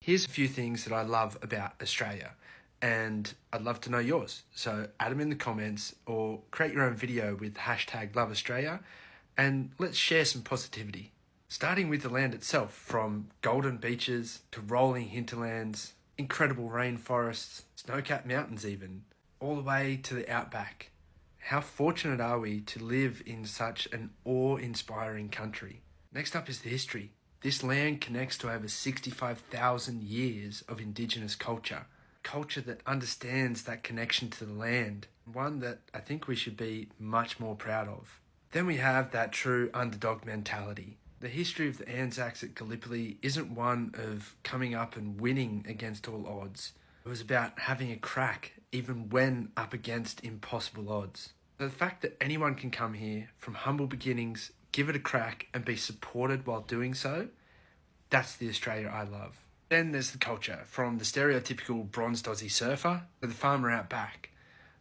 Here's a few things that I love about Australia, and I'd love to know yours. So add them in the comments or create your own video with #LoveAustralia, and let's share some positivity. Starting with the land itself, from golden beaches to rolling hinterlands, incredible rainforests, snow-capped mountains even, all the way to the outback. How fortunate are we to live in such an awe-inspiring country? Next up is the history. This land connects to over 65,000 years of Indigenous culture that understands that connection to the land, one that I think we should be much more proud of. Then we have that true underdog mentality. The history of the Anzacs at Gallipoli isn't one of coming up and winning against all odds. It was about having a crack, even when up against impossible odds. The fact that anyone can come here from humble beginnings, give it a crack, and be supported while doing so, that's the Australia I love. Then there's the culture, from the stereotypical bronzed Aussie surfer to the farmer out back.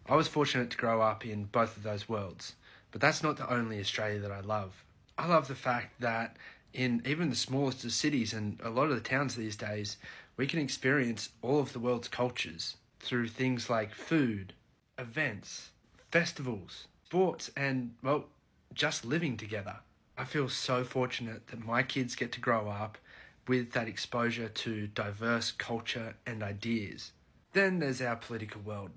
I was fortunate to grow up in both of those worlds, but that's not the only Australia that I love. I love the fact that in even the smallest of cities and a lot of the towns these days, we can experience all of the world's cultures through things like food, events, festivals, sports, and, well, just living together. I feel so fortunate that my kids get to grow up with that exposure to diverse culture and ideas. Then there's our political world.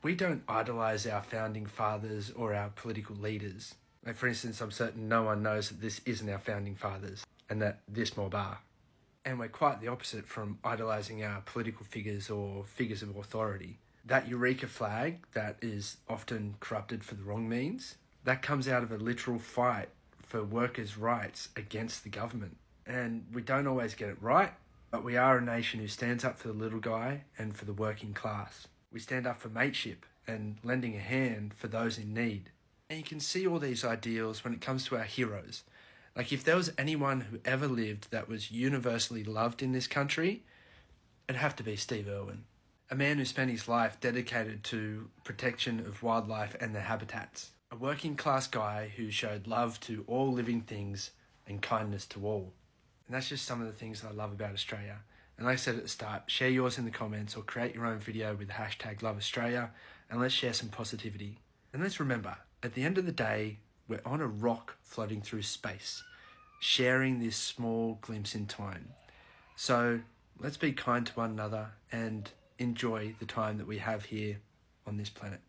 We don't idolize our founding fathers or our political leaders. For instance, I'm certain no one knows that this isn't our founding fathers and that this mob are. And we're quite the opposite from idolizing our political figures or figures of authority. That Eureka flag that is often corrupted for the wrong means, that comes out of a literal fight for workers' rights against the government. And we don't always get it right, but we are a nation who stands up for the little guy and for the working class. We stand up for mateship and lending a hand for those in need. And you can see all these ideals when it comes to our heroes. If there was anyone who ever lived that was universally loved in this country, it'd have to be Steve Irwin. A man who spent his life dedicated to protection of wildlife and their habitats. A working class guy who showed love to all living things and kindness to all. And that's just some of the things that I love about Australia. And like I said at the start, share yours in the comments or create your own video with #LoveAustralia, and let's share some positivity. And let's remember, at the end of the day, we're on a rock floating through space, sharing this small glimpse in time. So let's be kind to one another and enjoy the time that we have here on this planet.